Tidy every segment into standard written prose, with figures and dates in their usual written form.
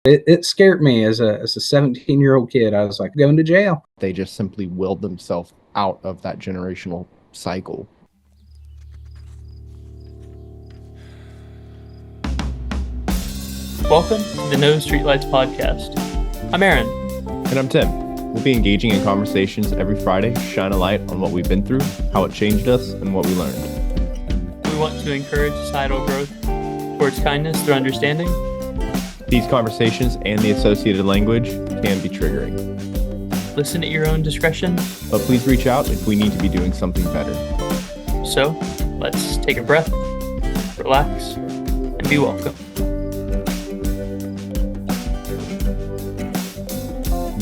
It scared me as a 17-year-old kid. I was like, going to jail. They just simply willed themselves out of that generational cycle. Welcome to the No Streetlights podcast. I'm Aaron. And I'm Tim. We'll be engaging in conversations every Friday to shine a light on what we've been through, how it changed us, and what we learned. We want to encourage societal growth towards kindness through understanding. These conversations and the associated language can be triggering. Listen at your own discretion. But please reach out if we need to be doing something better. So, let's take a breath, relax, and be welcome.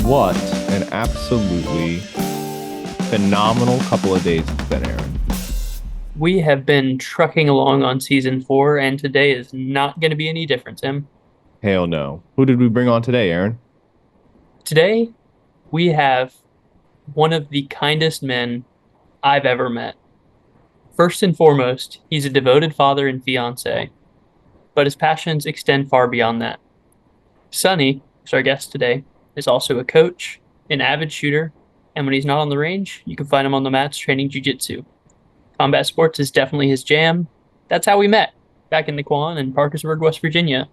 What an absolutely phenomenal couple of days it's been, Aaron. We have been trucking along on season 4, and today is not going to be any different, Tim. Hell no. Who did we bring on today, Aaron? Today, we have one of the kindest men I've ever met. First and foremost, he's a devoted father and fiance, but his passions extend far beyond that. Sonny, who's our guest today, is also a coach, an avid shooter, and when he's not on the range, you can find him on the mats training jiu-jitsu. Combat sports is definitely his jam. That's how we met, back in Naquan in Parkersburg, West Virginia.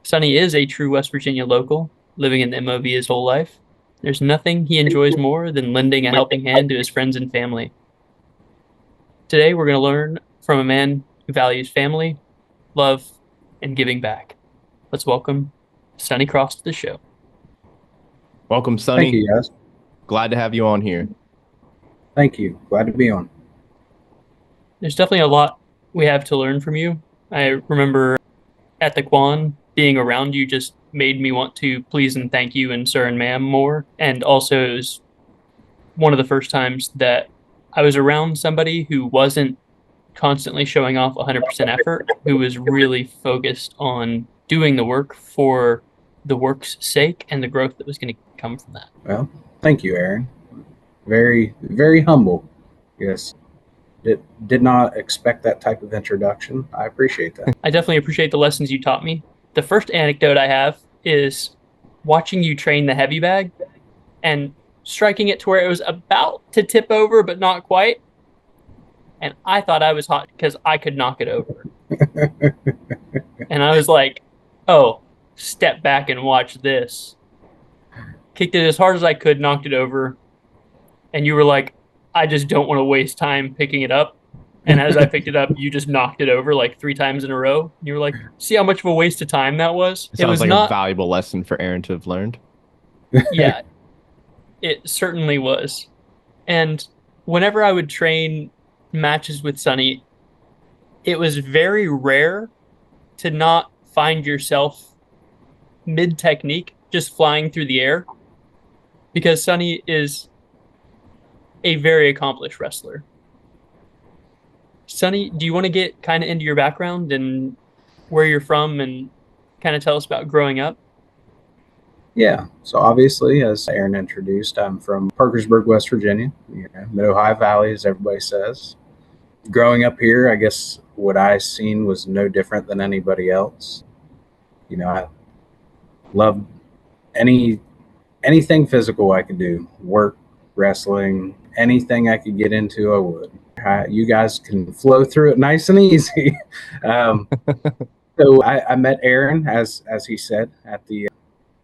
Sonny is a true West Virginia local, living in the MOV his whole life. There's nothing he enjoys more than lending a helping hand to his friends and family. Today, we're going to learn from a man who values family, love, and giving back. Let's welcome Sonny Cross to the show. Welcome, Sonny. Thank you, guys. Glad to have you on here. Thank you. Glad to be on. There's definitely a lot we have to learn from you. I remember at the Quan, being around you just made me want to please and thank you and sir and ma'am more. And also it was one of the first times that I was around somebody who wasn't constantly showing off 100% effort, who was really focused on doing the work for the work's sake and the growth that was going to come from that. Well, thank you, Aaron. Very, very humble. Yes. Did not expect that type of introduction. I appreciate that. I definitely appreciate the lessons you taught me. The first anecdote I have is watching you train the heavy bag and striking it to where it was about to tip over, but not quite. And I thought I was hot because I could knock it over. And I was like, oh, step back and watch this. Kicked it as hard as I could, knocked it over. And you were like, I just don't want to waste time picking it up. And as I picked it up, you just knocked it over like 3 times in a row. You were like, see how much of a waste of time that was? It was like a valuable lesson for Aaron to have learned. Yeah, it certainly was. And whenever I would train matches with Sonny, it was very rare to not find yourself mid-technique just flying through the air, because Sonny is a very accomplished wrestler. Sonny, do you want to get kind of into your background and where you're from and kind of tell us about growing up? Yeah. So obviously, as Aaron introduced, I'm from Parkersburg, West Virginia, Mid-Ohio Valley, as everybody says. Growing up here, I guess what I seen was no different than anybody else. I loved anything physical I could do, work, wrestling, anything I could get into, I would. You guys can flow through it nice and easy. So I met Aaron, as he said, at the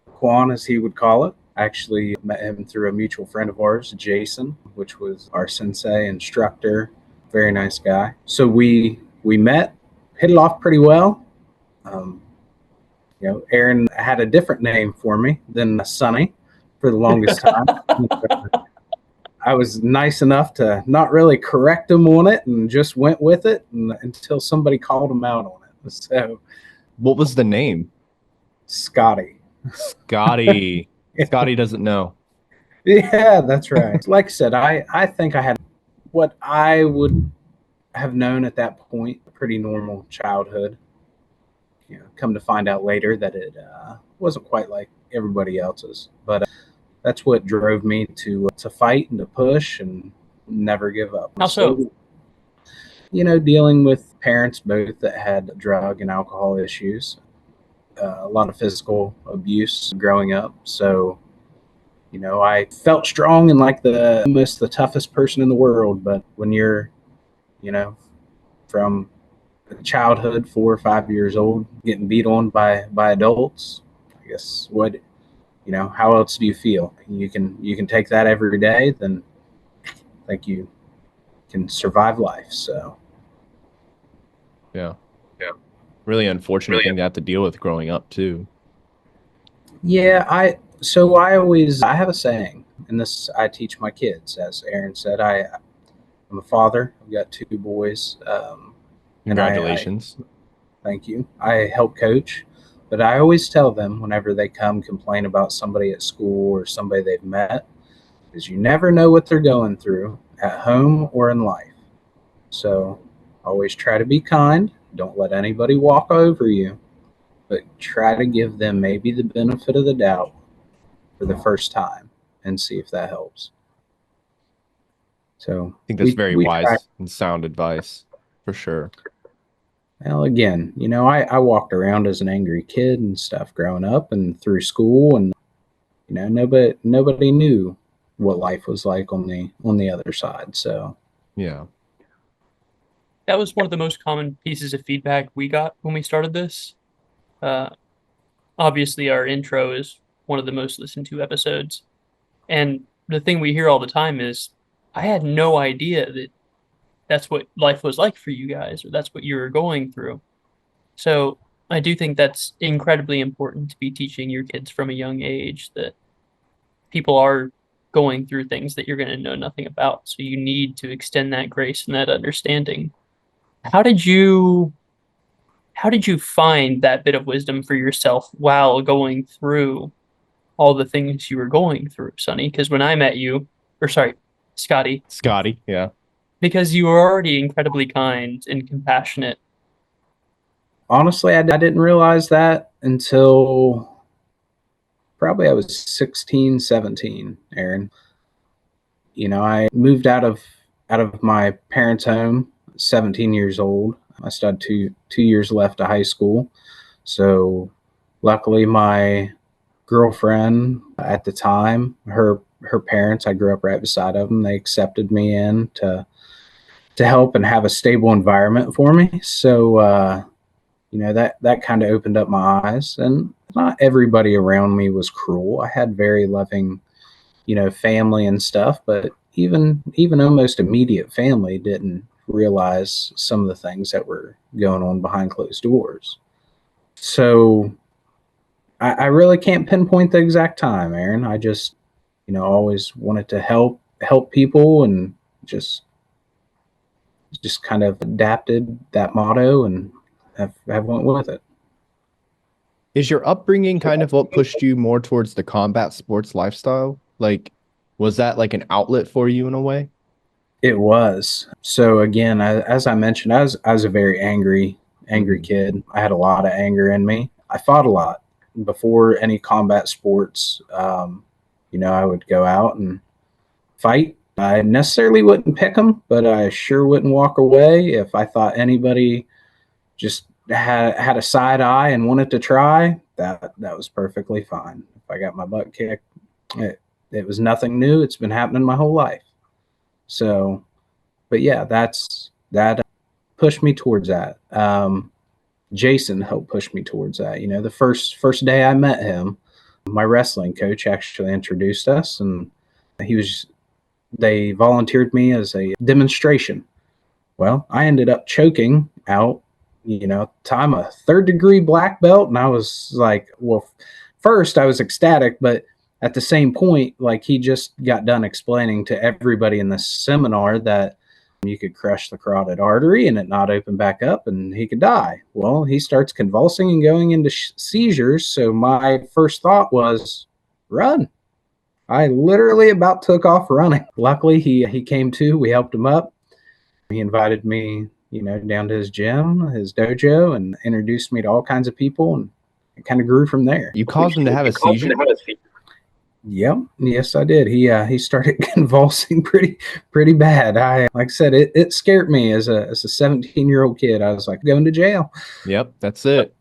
Quan, as he would call it. I actually met him through a mutual friend of ours, Jason, which was our sensei, instructor, very nice guy. So we met, hit it off pretty well. Aaron had a different name for me than Sonny for the longest time. I was nice enough to not really correct him on it and just went with it until somebody called him out on it. So, what was the name? Scotty. Scotty. Scotty doesn't know. Yeah, that's right. Like I said, I think I had what I would have known at that point, a pretty normal childhood. Come to find out later that it wasn't quite like everybody else's, but that's what drove me to fight and to push and never give up. How so? Dealing with parents both that had drug and alcohol issues. a lot of physical abuse growing up. So, I felt strong and like the toughest person in the world. But when you're, you know, from childhood, 4 or 5 years old, getting beat on by adults, I guess how else do you feel? You can take that every day, then I think you can survive life. So Yeah. Really unfortunate thing to have to deal with growing up too. yeah, I have a saying, and this I teach my kids. As Aaron said, I'm a father. I've got 2 boys, and I Congratulations. thank you. I help coach, but I always tell them whenever they come complain about somebody at school or somebody they've met, is you never know what they're going through at home or in life. So always try to be kind. Don't let anybody walk over you, but try to give them maybe the benefit of the doubt for the first time and see if that helps. So I think that's we very we try. wise and sound advice for sure. Well, again, I walked around as an angry kid and stuff growing up and through school, and nobody knew what life was like on the other side. So Yeah. That was one of the most common pieces of feedback we got when we started this. Uh, Obviously, our intro is one of the most listened to episodes. And the thing we hear all the time is, I had no idea that that's what life was like for you guys, or that's what you were going through. So I do think that's incredibly important to be teaching your kids from a young age that people are going through things that you're going to know nothing about. So you need to extend that grace and that understanding. How did you how did you find that bit of wisdom for yourself while going through all the things you were going through, Sonny? Because when I met you, or sorry, Scotty, Scotty, yeah. because you were already incredibly kind and compassionate. honestly, I didn't realize that until probably I was 16, 17, Aaron. I moved out of my parents' home, 17 years old. I still had two years left of high school. So luckily my girlfriend at the time, her parents, I grew up right beside of them. They accepted me in to help and have a stable environment for me. So that kind of opened up my eyes, and not everybody around me was cruel. I had very loving, family and stuff, but even almost immediate family didn't realize some of the things that were going on behind closed doors. So I really can't pinpoint the exact time, Aaron. I just, always wanted to help people, and just kind of adapted that motto and have went with it. Is your upbringing kind of what pushed you more towards the combat sports lifestyle? Like, was that like an outlet for you in a way? It was. So again, as I mentioned, I was a very angry kid. I had a lot of anger in me. I fought a lot before any combat sports. I would go out and fight. I necessarily wouldn't pick them, but I sure wouldn't walk away if I thought anybody just had a side eye and wanted to try. That was perfectly fine. If I got my butt kicked, it was nothing new. It's been happening my whole life. So, but yeah, that pushed me towards that. Jason helped push me towards that. The first day I met him, my wrestling coach actually introduced us, and they volunteered me as a demonstration. Well, I ended up choking out. I'm a third-degree black belt, and I was like, well, first I was ecstatic, but at the same point, like, he just got done explaining to everybody in this seminar that you could crush the carotid artery and it not open back up and he could die. Well, he starts convulsing and going into seizures. So my first thought was, run. I literally about took off running. Luckily, he came to. We helped him up. He invited me, down to his gym, his dojo, and introduced me to all kinds of people, and it kind of grew from there. You caused him to have a seizure? Yep. Yes, I did. He started convulsing pretty bad. Like I said, it scared me as a 17-year-old kid. I was like, going to jail. Yep, that's it.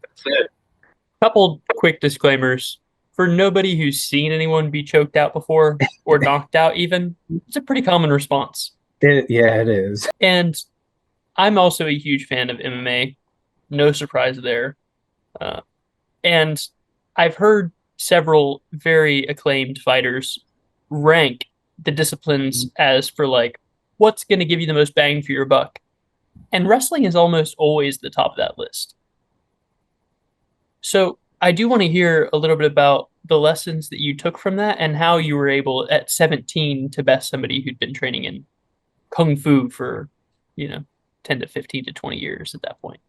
Couple quick disclaimers. For nobody who's seen anyone be choked out before or knocked out even, it's a pretty common response. Yeah, it is. And I'm also a huge fan of MMA. No surprise there. And I've heard several very acclaimed fighters rank the disciplines as for like, what's going to give you the most bang for your buck? And wrestling is almost always the top of that list. So I do want to hear a little bit about the lessons that you took from that and how you were able at 17 to best somebody who'd been training in Kung Fu for, 10 to 15 to 20 years at that point.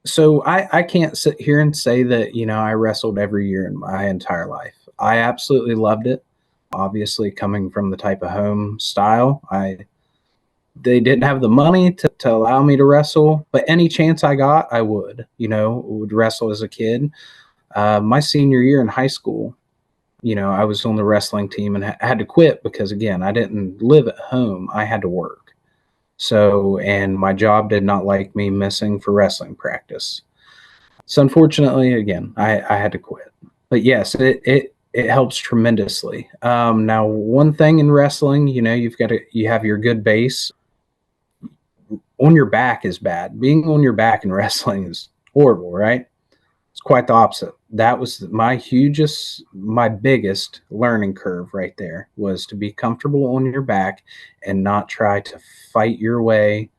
So I can't sit here and say that, I wrestled every year in my entire life. I absolutely loved it. Obviously, coming from the type of home style, they didn't have the money to allow me to wrestle, but any chance I got, I would wrestle as a kid. My senior year in high school, I was on the wrestling team and had to quit because, again, I didn't live at home. I had to work. So, and my job did not like me missing for wrestling practice. So unfortunately, again, I had to quit. But yes, it helps tremendously. Now, one thing in wrestling, you have your good base. On your back is bad. Being on your back in wrestling is horrible, right? It's quite the opposite. That was my biggest learning curve right there, was to be comfortable on your back and not try to fight your way,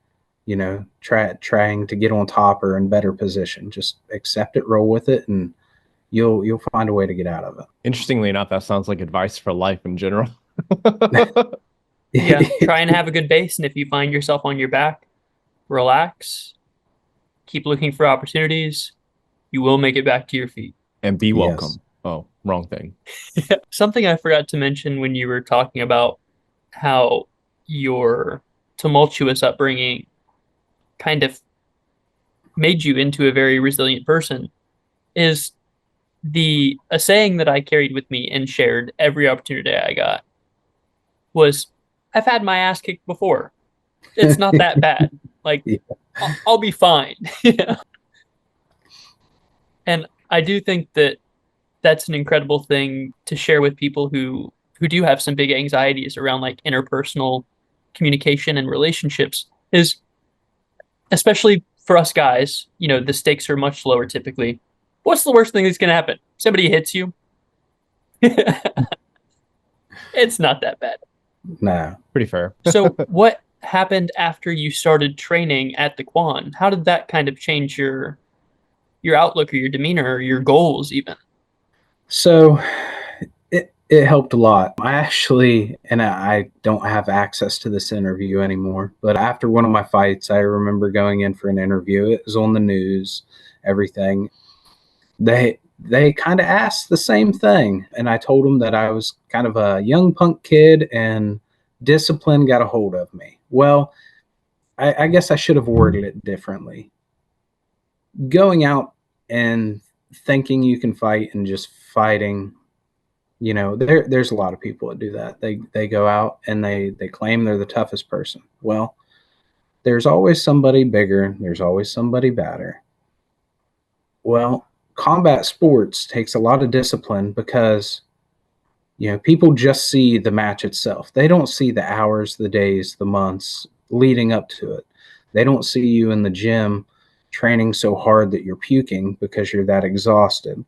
trying to get on top or in better position. Just accept it, roll with it, and you'll find a way to get out of it. Interestingly enough, that sounds like advice for life in general. Yeah, try and have a good base, and if you find yourself on your back, relax, keep looking for opportunities. You will make it back to your feet. And be welcome. Yes. Oh, wrong thing. Something I forgot to mention when you were talking about how your tumultuous upbringing kind of made you into a very resilient person is a saying that I carried with me and shared every opportunity I got was, I've had my ass kicked before. It's not that bad. Like, yeah. I'll be fine. And I do think that that's an incredible thing to share with people who do have some big anxieties around like interpersonal communication and relationships, is especially for us guys, the stakes are much lower typically. What's the worst thing that's going to happen? Somebody hits you. It's not that bad. No. Pretty fair. So what happened after you started training at the Quan? How did that kind of change your outlook or your demeanor or your goals even? So it helped a lot. I don't have access to this interview anymore, but after one of my fights, I remember going in for an interview. It was on the news, everything. They kind of asked the same thing, and I told them that I was kind of a young punk kid and discipline got a hold of me. Well, I guess I should have worded it differently. Going out and thinking you can fight and just fighting, there's a lot of people that do that. They go out and they claim they're the toughest person. Well, there's always somebody bigger. There's always somebody badder. Well, combat sports takes a lot of discipline because, people just see the match itself. They don't see the hours, the days, the months leading up to it. They don't see you in the gym training so hard that you're puking because you're that exhausted.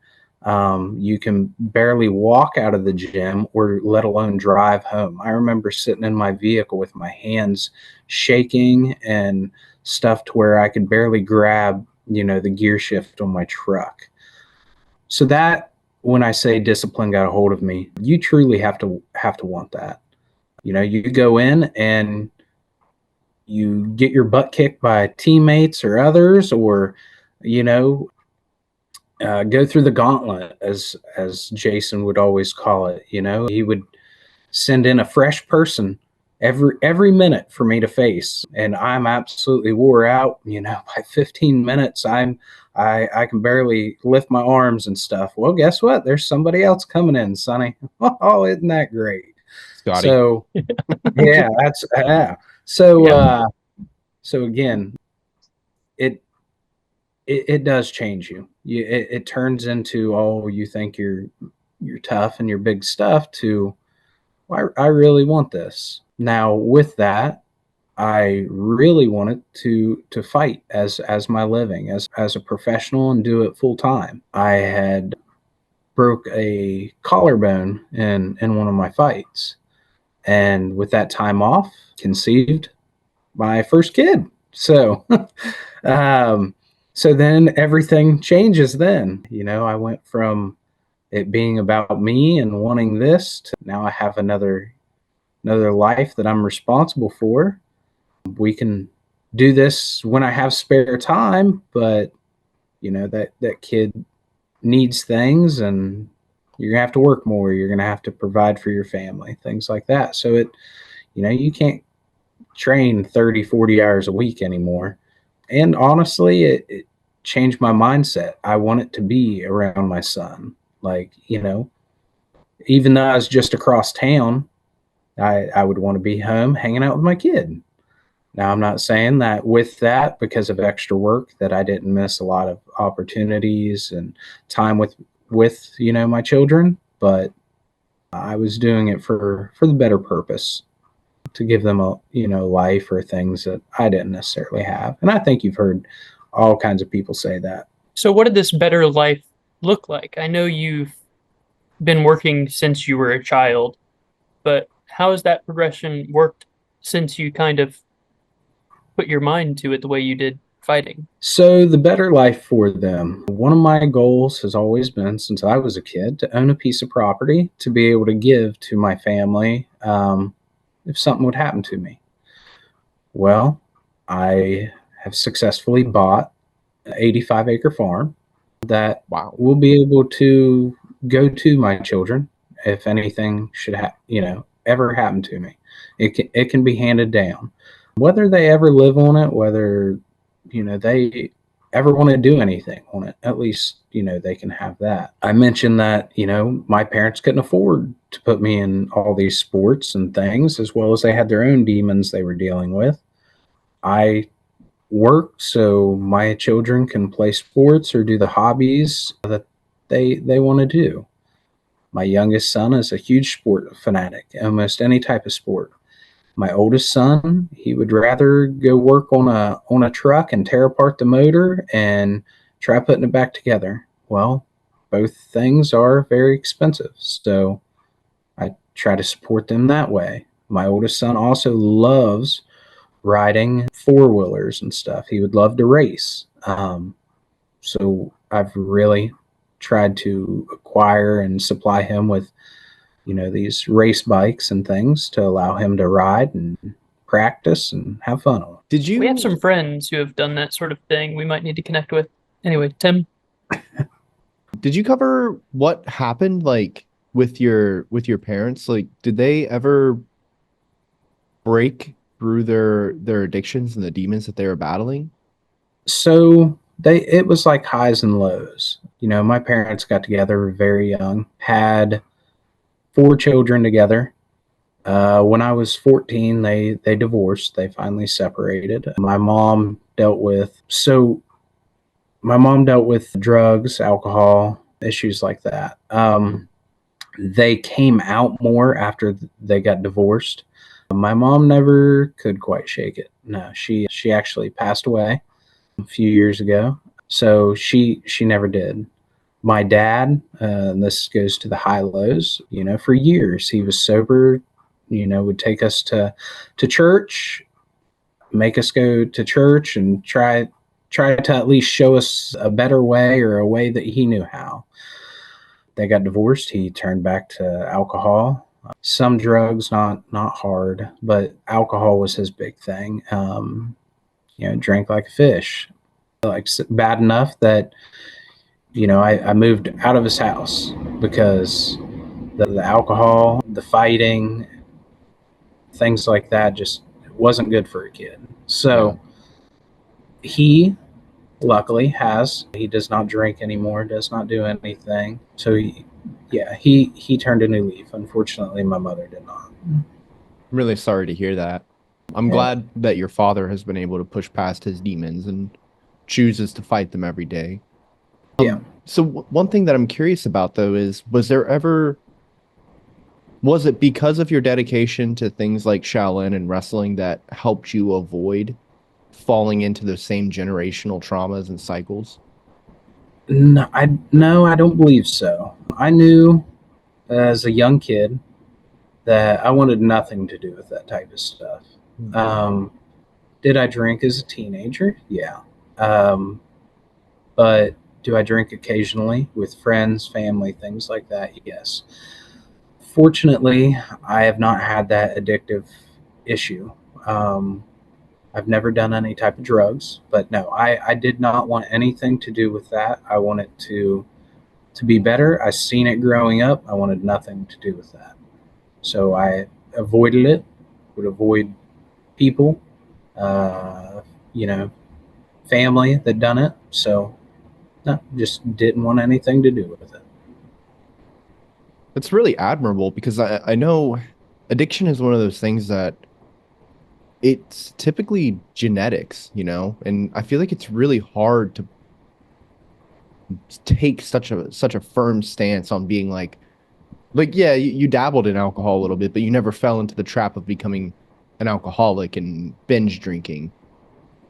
You can barely walk out of the gym or let alone drive home. I remember sitting in my vehicle with my hands shaking and stuff to where I could barely grab, the gear shift on my truck. So that, when I say discipline got a hold of me, you truly have to want that. You go in and you get your butt kicked by teammates or others, or, go through the gauntlet, as Jason would always call it. He would send in a fresh person every minute for me to face, and I'm absolutely wore out. By 15 minutes, I can barely lift my arms and stuff. Well, guess what? There's somebody else coming in, Sonny. Oh, isn't that great? Scotty. So, yeah, that's So, so again, it does change you. It turns into, oh, you think you're tough and you're big stuff, to, well, I really want this. Now with that, I really wanted to fight as my living, as a professional, and do it full time. I had broke a collarbone in one of my fights, and with that time off, conceived my first kid. So um, so then everything changes. Then, I went from it being about me and wanting this to now I have another life that I'm responsible for. We can do this when I have spare time, but that kid needs things, and you're gonna have to work more. You're gonna have to provide for your family, things like that. So you can't train 30, 40 hours a week anymore. And honestly, it changed my mindset. I want it to be around my son. Like, even though I was just across town, I would want to be home hanging out with my kid. Now, I'm not saying that with that, because of extra work, that I didn't miss a lot of opportunities and time with my children, but I was doing it for the better purpose, to give them a life or things that I didn't necessarily have. And I think you've heard all kinds of people say that. So, what did this better life look like? I know you've been working since you were a child, but how has that progression worked since you kind of put your mind to it the way you did fighting? So the better life for them. One of my goals has always been, since I was a kid, to own a piece of property to be able to give to my family if something would happen to me. Well, I have successfully bought an 85-acre farm that Wow. will be able to go to my children if anything should ever happen to me. It can be handed down. Whether they ever live on it, whether they ever want to do anything on it, at least they can have that. I mentioned that my parents couldn't afford to put me in all these sports and things, as well as they had their own demons they were dealing with. I work so my children can play sports or do the hobbies that they want to do. My youngest son is a huge sport fanatic, almost any type of sport. My oldest son, he would rather go work on a truck and tear apart the motor and try putting it back together. Well, both things are very expensive, so I try to support them that way. My oldest son also loves riding four-wheelers and stuff. He would love to race. So I've really tried to acquire and supply him with these race bikes and things to allow him to ride and practice and have fun on. Did We have you some friends who have done that sort of thing we might need to connect with. Anyway, Tim, cover what happened like with your parents? Like, did they ever break through their addictions and the demons that they were battling? So it was like highs and lows. My parents got together very young, had 4 children together. When I was 14, they divorced. They finally separated. My mom dealt with drugs, alcohol, issues like that. They came out more after they got divorced. My mom never could quite shake it. No, she actually passed away a few years ago. So she never did. My dad, and this goes to the high lows, for years he was sober, would take us to church, make us go to church and try to at least show us a better way, or a way that he knew how. They got divorced. He turned back to alcohol, some drugs, not hard, but alcohol was his big thing. Drank like a fish, like bad enough that I moved out of his house because the alcohol, the fighting, things like that just wasn't good for a kid. So he luckily he does not drink anymore, does not do anything. So he turned a new leaf. Unfortunately, my mother did not. I'm really sorry to hear that. I'm glad that your father has been able to push past his demons and chooses to fight them every day. Yeah. So one thing that I'm curious about though is, was it because of your dedication to things like Shaolin and wrestling that helped you avoid falling into those same generational traumas and cycles? No, I don't believe so. I knew as a young kid that I wanted nothing to do with that type of stuff. Um, did I drink as a teenager? Yeah. Um, but do I drink occasionally with friends, family, things like that? Yes. Fortunately, I have not had that addictive issue. Um, I've never done any type of drugs, but no, I did not want anything to do with that. I wanted to be better. I seen it growing up. I wanted nothing to do with that. So I avoided it, would avoid people, uh, you know, family that done it. So no, just didn't want anything to do with it. It's really admirable because I know addiction is one of those things that it's typically genetics, and I feel like it's really hard to take such a firm stance on being like yeah, you dabbled in alcohol a little bit, but you never fell into the trap of becoming an alcoholic and binge drinking.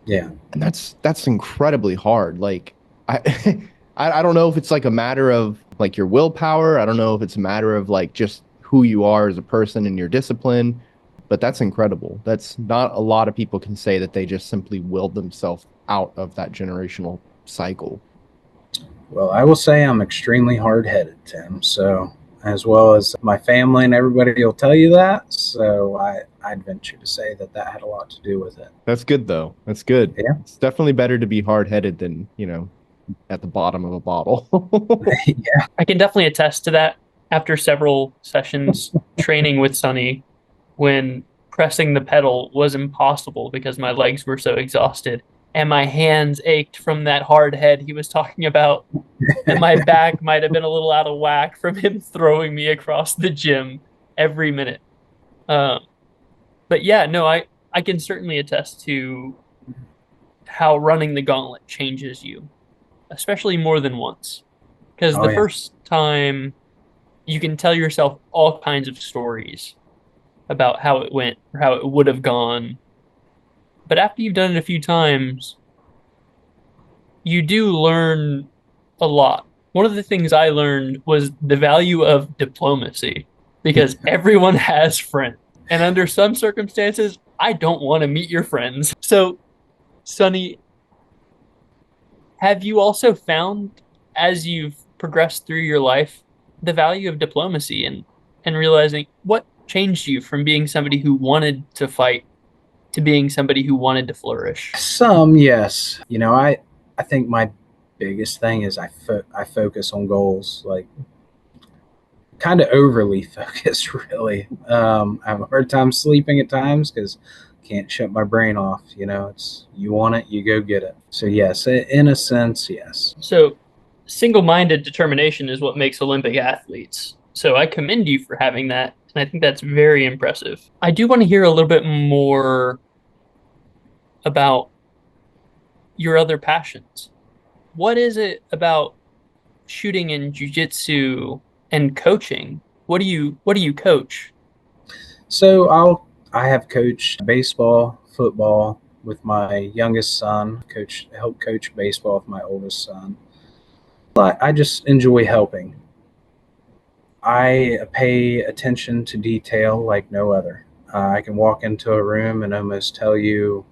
Yeah. And that's incredibly hard. Like I I don't know if it's like a matter of like your willpower. I don't know if it's a matter of like just who you are as a person and your discipline, but that's incredible. That's not a lot of people can say that they just simply willed themselves out of that generational cycle. Well, I will say I'm extremely hard headed, Tim. So, as well as my family and everybody will tell you that. So, I'd venture to say that that had a lot to do with it. That's good though. That's good. Yeah. It's definitely better to be hard-headed than, at the bottom of a bottle. Yeah. I can definitely attest to that after several sessions training with Sonny when pressing the pedal was impossible because my legs were so exhausted and my hands ached from that hard head he was talking about, and my back might have been a little out of whack from him throwing me across the gym every minute. Um, but yeah, no, I can certainly attest to how running the gauntlet changes you, especially more than once. Because Oh, the yeah. first time you can tell yourself all kinds of stories about how it went or how it would have gone. But after you've done it a few times, you do learn a lot. One of the things I learned was the value of diplomacy because everyone has friends. And under some circumstances, I don't want to meet your friends. So, Sonny, have you also found as you've progressed through your life the value of diplomacy and realizing what changed you from being somebody who wanted to fight to being somebody who wanted to flourish? Some, yes. I think my biggest thing is I focus on goals, like kind of overly focused, really. I have a hard time sleeping at times because can't shut my brain off. It's you want it, you go get it. So yes, in a sense, yes. So, single-minded determination is what makes Olympic athletes. So, I commend you for having that, and I think that's very impressive. I do want to hear a little bit more about your other passions. What is it about shooting and jujitsu and coaching? What do you coach? So I have coached baseball, football with my youngest son. Help coach baseball with my oldest son. But I just enjoy helping. I pay attention to detail like no other. I can walk into a room and almost tell you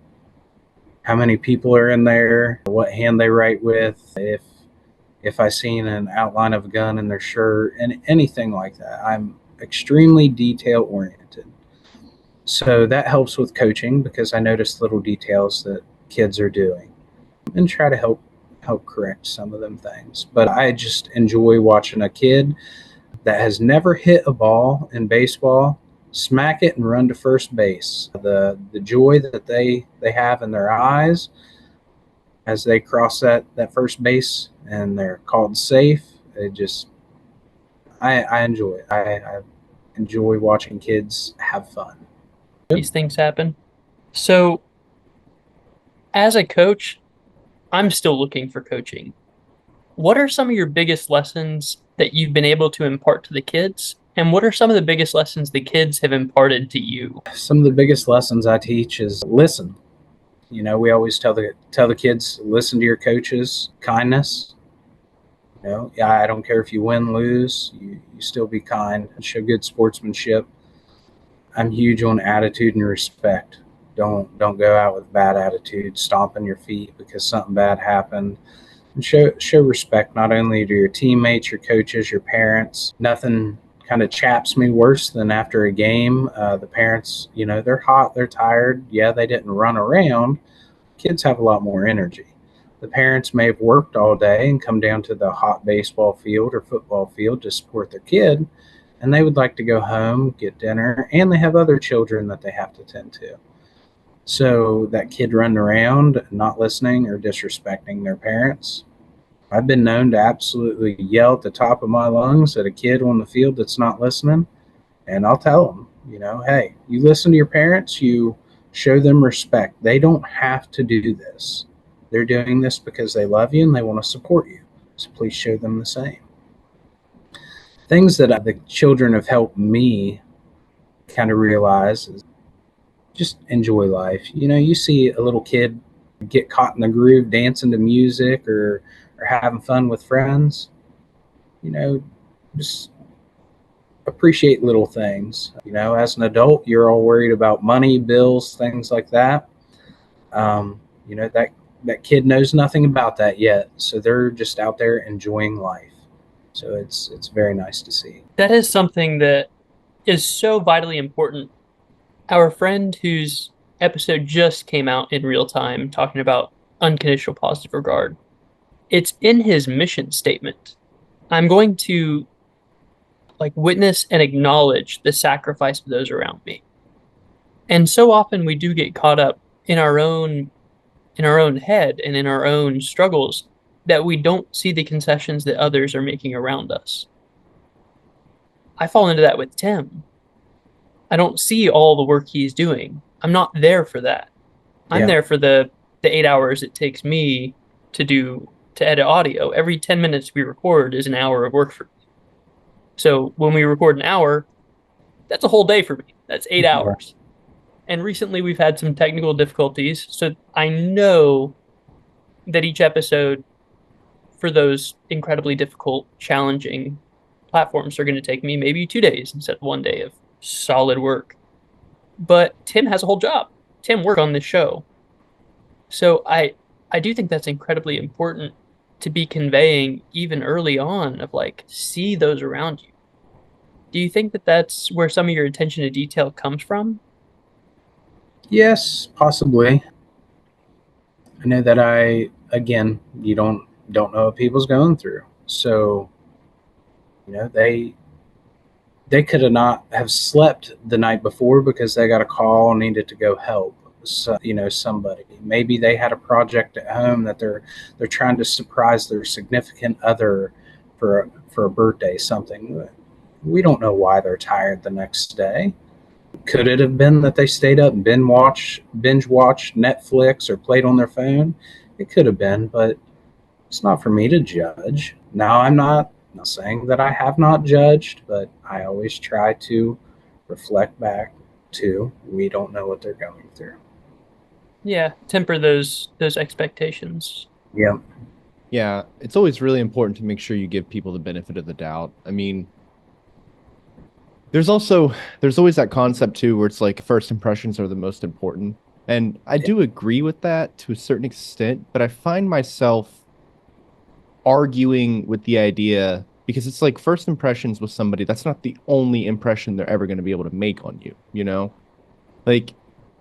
how many people are in there, what hand they write with, if I seen an outline of a gun in their shirt, and anything like that. I'm extremely detail oriented. So that helps with coaching because I notice little details that kids are doing and try to help correct some of them things. But I just enjoy watching a kid that has never hit a ball in baseball smack it and run to first base. The joy that they have in their eyes as they cross that first base and they're called safe. It just I enjoy it. I enjoy watching kids have fun. These things happen. So, as a coach, I'm still looking for coaching. What are some of your biggest lessons that you've been able to impart to the kids? And what are some of the biggest lessons the kids have imparted to you? Some of the biggest lessons I teach is listen. We always tell the kids, listen to your coaches, kindness. Yeah, I don't care if you win, lose, you still be kind, show good sportsmanship. I'm huge on attitude and respect. Don't go out with bad attitude, stomping your feet because something bad happened. And show respect not only to your teammates, your coaches, your parents. Nothing kind of chaps me worse than after a game. The parents, they're hot, they're tired. Yeah, they didn't run around. Kids have a lot more energy. The parents may have worked all day and come down to the hot baseball field or football field to support their kid, and they would like to go home, get dinner, and they have other children that they have to tend to. So that kid running around, not listening or disrespecting their parents. I've been known to absolutely yell at the top of my lungs at a kid on the field that's not listening, and I'll tell them, hey, you listen to your parents, you show them respect. They don't have to do this. They're doing this because they love you and they want to support you. So please show them the same. Things that the children have helped me kind of realize is just enjoy life. You see a little kid get caught in the groove dancing to music or having fun with friends. Just appreciate little things. As an adult, you're all worried about money, bills, things like that. That kid knows nothing about that yet, so they're just out there enjoying life. So it's very nice to see. That is something that is so vitally important. Our friend whose episode just came out in real time talking about unconditional positive regard, it's in his mission statement. I'm going to witness and acknowledge the sacrifice of those around me. And so often we do get caught up in our own head and in our own struggles that we don't see the concessions that others are making around us. I fall into that with Tim. I don't see all the work he's doing. I'm not there for that. I'm there for the 8 hours it takes me to edit audio. Every 10 minutes we record is an hour of work for me. So when we record an hour, that's a whole day for me. That's 8 hours. And recently we've had some technical difficulties. So I know that each episode for those incredibly difficult, challenging platforms are going to take me maybe 2 days instead of 1 day of solid work. But Tim has a whole job. Tim worked on this show. So I do think that's incredibly important to be conveying even early on of see those around you. Do you think that that's where some of your attention to detail comes from? Yes, possibly. I know that you don't know what people's going through. So, they could have not have slept the night before because they got a call and needed to go help. So, somebody. Maybe they had a project at home that they're trying to surprise their significant other for a birthday, something. We don't know why they're tired the next day. Could it have been that they stayed up and binge watched Netflix or played on their phone? It could have been, but it's not for me to judge. Now, I'm not saying that I have not judged, but I always try to reflect back to we don't know what they're going through. Yeah, temper those expectations. Yeah. Yeah, it's always really important to make sure you give people the benefit of the doubt. I mean, there's always that concept too where it's first impressions are the most important. And I do agree with that to a certain extent, but I find myself arguing with the idea because it's first impressions with somebody, that's not the only impression they're ever going to be able to make on you,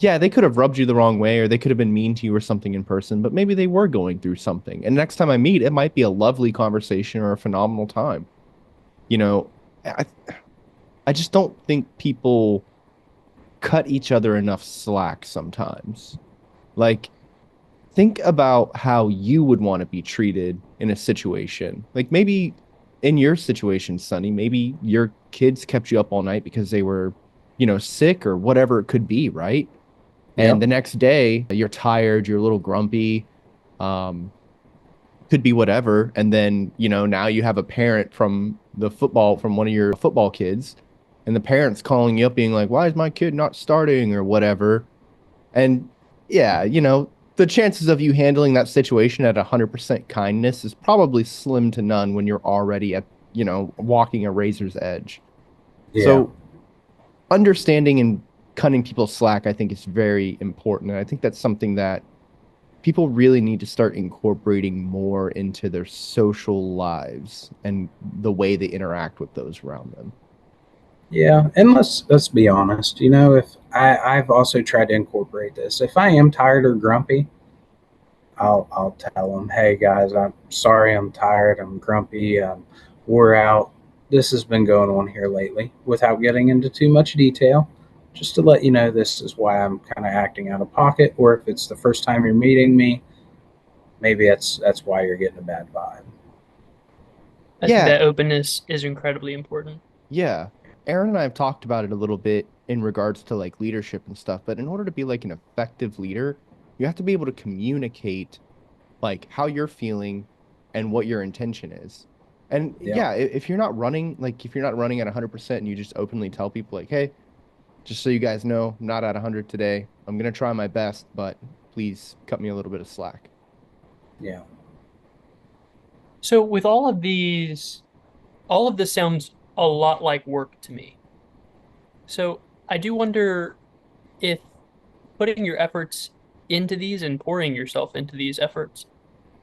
Yeah, they could have rubbed you the wrong way or they could have been mean to you or something in person, but maybe they were going through something. And next time I meet, it might be a lovely conversation or a phenomenal time. I just don't think people cut each other enough slack sometimes. Think about how you would want to be treated in a situation. Maybe in your situation, Sonny, maybe your kids kept you up all night because they were, sick or whatever it could be, right? And the next day you're tired, you're a little grumpy. could be whatever. And then, now you have a parent from one of your football kids, and the parent's calling you up being like, why is my kid not starting or whatever? And yeah, the chances of you handling that situation at 100% kindness is probably slim to none when you're already at, walking a razor's edge. Yeah. So understanding and cutting people slack, I think, is very important. And I think that's something that people really need to start incorporating more into their social lives and the way they interact with those around them. Yeah, and let's be honest. If I've also tried to incorporate this. If I am tired or grumpy, I'll tell them, hey guys, I'm sorry, I'm tired, I'm grumpy, we're out. This has been going on here lately, without getting into too much detail. Just to let you know, this is why I'm kind of acting out of pocket. Or if it's the first time you're meeting me, maybe that's why you're getting a bad vibe. I think Yeah, that openness is incredibly important. yeah. Aaron and I have talked about it a little bit in regards to like leadership and stuff, but in order to be like an effective leader, you have to be able to communicate like how you're feeling and what your intention is. And Yeah, yeah, if you're not running at 100% and you just openly tell people like, "Hey, just so you guys know, I'm not at 100 today. I'm going to try my best, but please cut me a little bit of slack." yeah. So with all of this sounds a lot like work to me. So I do wonder if putting your efforts into these and pouring yourself into these efforts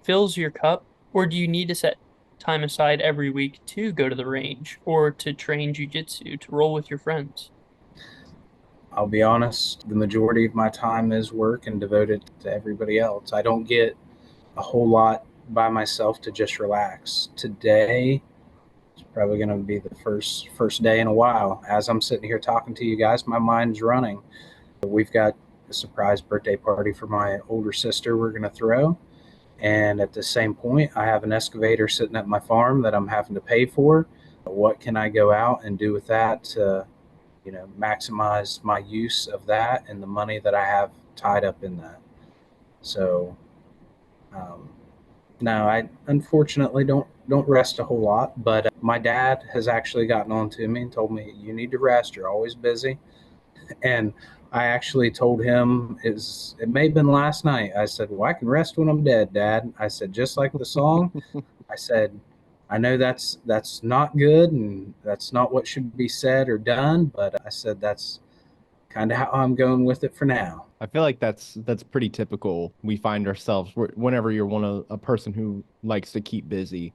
fills your cup, or do you need to set time aside every week to go to the range or to train jujitsu, to roll with your friends? I'll be honest, the majority of my time is work and devoted to everybody else. I don't get a whole lot by myself to just relax. Today is probably going to be the first day in a while. As I'm sitting here talking to you guys, my mind's running. We've got a surprise birthday party for my older sister we're going to throw. And at the same point, I have an excavator sitting at my farm that I'm having to pay for. What can I go out and do with that to, maximize my use of that and the money that I have tied up in that? So, um, no, I unfortunately don't rest a whole lot. But my dad has actually gotten on to me and told me you need to rest. You're always busy. And I actually told him it may have been last night. I said, "Well, I can rest when I'm dead, Dad." I said, "Just like the song." I said, "I know that's not good and that's not what should be said or done, but I said that's kind of how I'm going with it for now." I feel like that's pretty typical. We find ourselves whenever you're a person who likes to keep busy,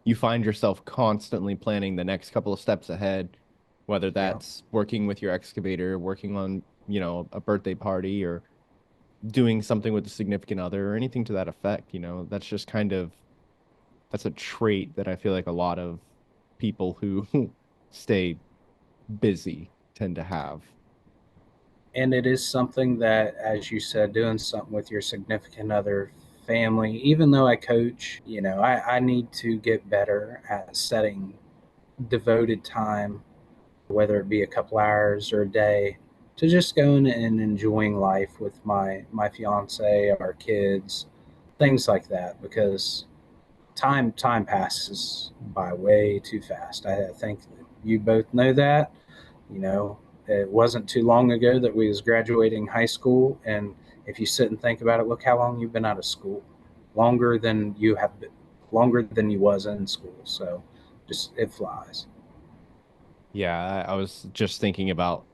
you find yourself constantly planning the next couple of steps ahead, whether Yeah. that's working with your excavator, working on, a birthday party or doing something with a significant other or anything to that effect, that's just that's a trait that I feel like a lot of people who stay busy tend to have. And it is something that, as you said, doing something with your significant other, family, even though I coach, I need to get better at setting devoted time, whether it be a couple hours or a day, to just going and enjoying life with my fiance, our kids, things like that. Because time passes by way too fast. I think you both know that. You know, it wasn't too long ago that we was graduating high school, and if you sit and think about it, look how long you've been out of school, longer than you have been, longer than you was in school. So, just it flies. Yeah, I was just thinking about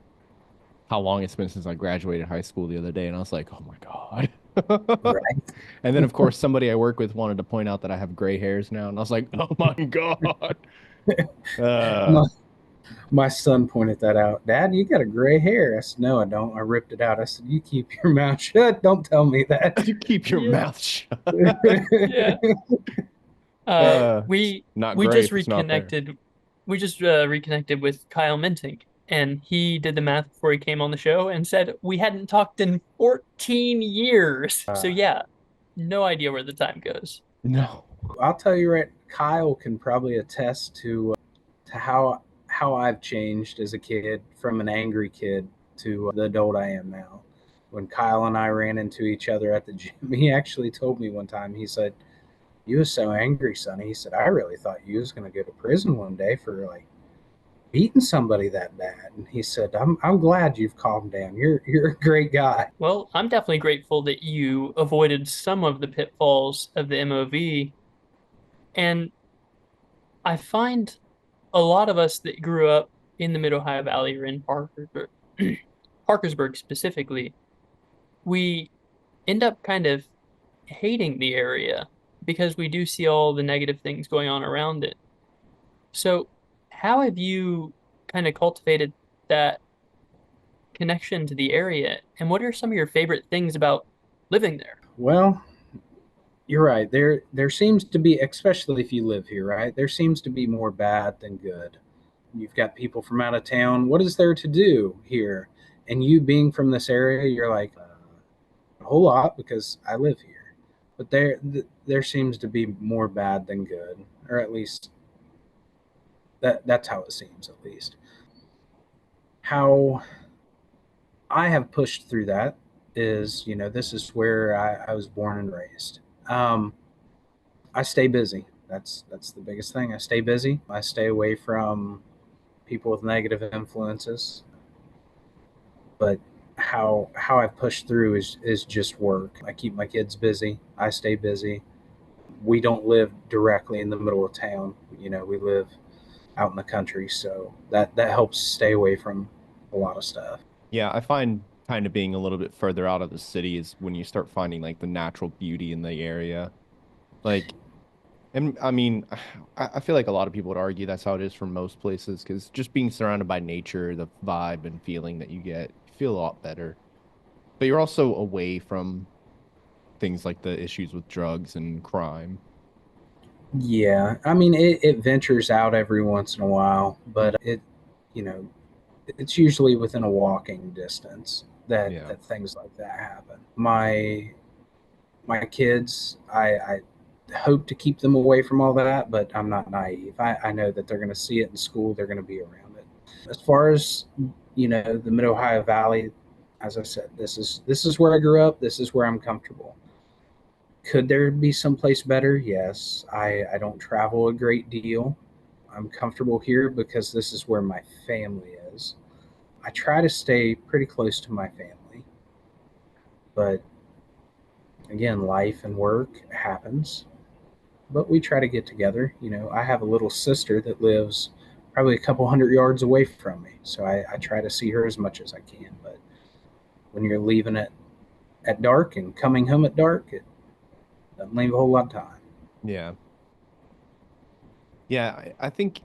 how long it's been since I graduated high school the other day, and I was like, oh my God. Right. And then, of course, somebody I work with wanted to point out that I have gray hairs now, and I was like, oh my God. Uh, my, my son pointed that out. Dad, you got a gray hair. I said, no, I don't. I ripped it out. I said, you keep your mouth shut. Don't tell me that. you keep your Yeah, mouth shut. yeah. Uh, We Not we gray just if it's not there. reconnected. We just reconnected with Kyle Minting, and he did the math before he came on the show and said we hadn't talked in 14 years. So yeah, no idea where the time goes. No. I'll tell you right, Kyle can probably attest to how I've changed as a kid from an angry kid to the adult I am now. When Kyle and I ran into each other at the gym, he actually told me one time. He said, "You was so angry, Sonny." He said, "I really thought you was going to go to prison one day for like beating somebody that bad." And he said, I'm glad you've calmed down. You're a great guy." Well, I'm definitely grateful that you avoided some of the pitfalls of the MOV. And I find a lot of us that grew up in the Mid Ohio Valley or in Parkersburg specifically, we end up kind of hating the area because we do see all the negative things going on around it. So, how have you kind of cultivated that connection to the area? And what are some of your favorite things about living there? Well, you're right. There seems to be, especially if you live here, right? There seems to be more bad than good. You've got people from out of town. What is there to do here? And you being from this area, you're like a whole lot because I live here. But there seems to be more bad than good, or at least that's how it seems. At least how I have pushed through that is, this is where I was born and raised. Um, I stay busy. That's the biggest thing. I stay busy. I stay away from people with negative influences. But how I've pushed through is just work. I keep my kids busy. I stay busy. We don't live directly in the middle of town. We live out in the country, so that helps stay away from a lot of stuff. Yeah, I find kind of being a little bit further out of the city is when you start finding like the natural beauty in the area. Like, and I mean, I feel like a lot of people would argue that's how it is for most places because just being surrounded by nature, the vibe and feeling that you get, you feel a lot better. But you're also away from things like the issues with drugs and crime. Yeah, I mean it ventures out every once in a while, but you know, it's usually within a walking distance Yeah. that things like that happen. My kids, I hope to keep them away from all that, but I'm not naive. I know that they're going to see it in school. They're going to be around it. As far as the Mid Ohio Valley, as I said, this is where I grew up. This is where I'm comfortable. Could there be someplace better? Yes. I don't travel a great deal. I'm comfortable here because this is where my family is. I try to stay pretty close to my family, but again, life and work happens. But we try to get together. I have a little sister that lives probably a couple hundred yards away from me, so I try to see her as much as I can. But when you're leaving it at dark and coming home at dark, it doesn't leave a whole lot of time. Yeah. Yeah, I think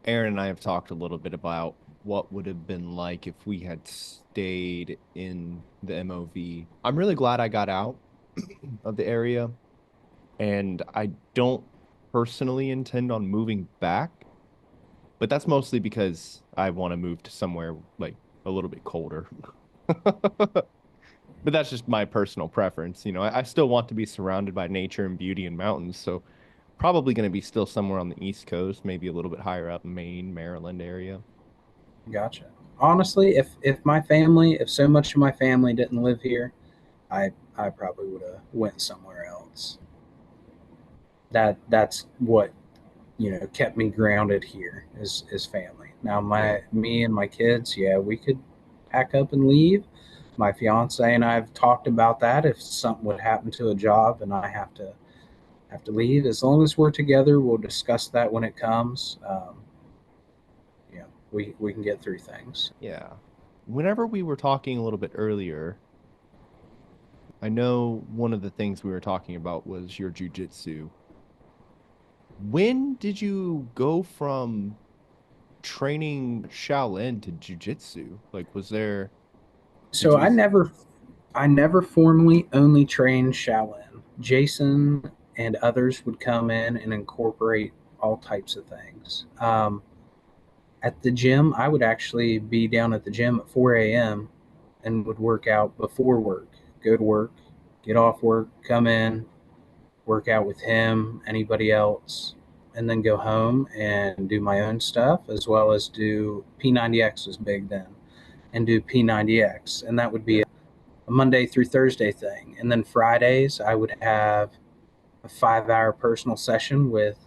Aaron and I have talked a little bit about what would have been like if we had stayed in the MOV. I'm really glad I got out of the area, and I don't personally intend on moving back, but that's mostly because I want to move to somewhere like a little bit colder. But that's just my personal preference. I still want to be surrounded by nature and beauty and mountains, so probably going to be still somewhere on the East Coast, maybe a little bit higher up, Maine, Maryland area. Gotcha. Honestly, if so much of my family didn't live here, I probably would have went somewhere else. That's what kept me grounded here is family. Now Yeah. me and my kids, yeah, we could pack up and leave. My fiance and I have talked about that. If something would happen to a job and I have to leave, as long as we're together, we'll discuss that when it comes. We can get through things. Yeah. Whenever we were talking a little bit earlier, I know one of the things we were talking about was your jujitsu. When did you go from training Shaolin to jujitsu? Like, did So you, I never formally only trained Shaolin. Jason and others would come in and incorporate all types of things. At the gym, I would actually be down at the gym at 4 a.m. and would work out before work, go to work, get off work, come in, work out with him, anybody else, and then go home and do my own stuff as well as do P90X was big then and do P90X. And that would be yeah, a Monday through Thursday thing. And then Fridays, I would have a 5-hour personal session with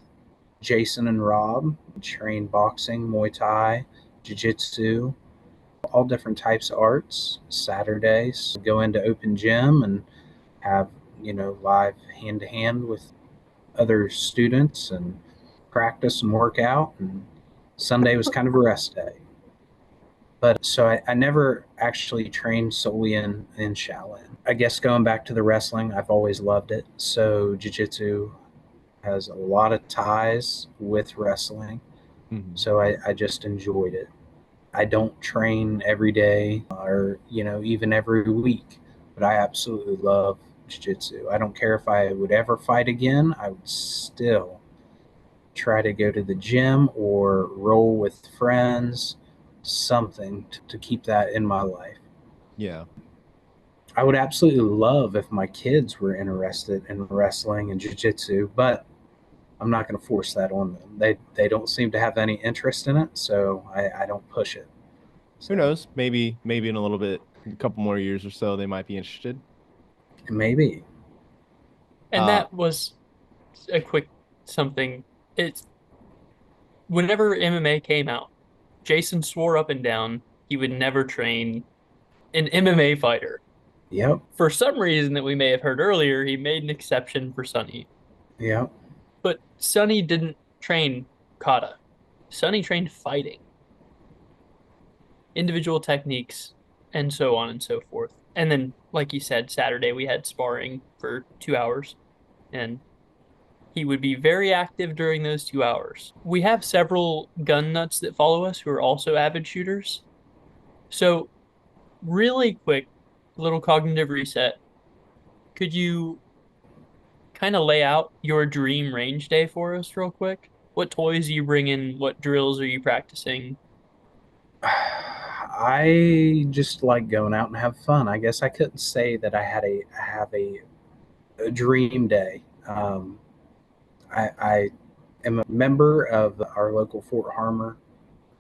Jason and Rob. Train boxing, Muay Thai, Jiu-Jitsu, all different types of arts. Saturdays, go into open gym and have, live hand-to-hand with other students and practice and work out. And Sunday was kind of a rest day. But so I never actually trained solely in Shaolin. I guess going back to the wrestling, I've always loved it. So jiu-jitsu has a lot of ties with wrestling. Mhm. So I just enjoyed it. I don't train every day or, even every week, but I absolutely love jiu-jitsu. I don't care if I would ever fight again. I would still try to go to the gym or roll with friends, something to keep that in my life. Yeah. I would absolutely love if my kids were interested in wrestling and jiu-jitsu, but I'm not going to force that on them. They don't seem to have any interest in it, so I don't push it. Who So knows? Maybe in a little bit, a couple more years or so, they might be interested. maybe. And Uh, that was a quick something. It's whenever MMA came out, Jason swore up and down he would never train an MMA fighter. Yep. For some reason that we may have heard earlier, he made an exception for Sonny. Yep. But Sonny didn't train kata. Sonny trained fighting, individual techniques, and so on and so forth. And then, like you said, Saturday we had sparring for 2 hours, and he would be very active during those 2 hours. We have several gun nuts that follow us who are also avid shooters. So, really quick, little cognitive reset. Could you kind of lay out your dream range day for us, real quick? What toys are you bringing? What drills are you practicing? I just like going out and have fun. I guess I couldn't say that I have a dream day. I am a member of our local Fort Harmer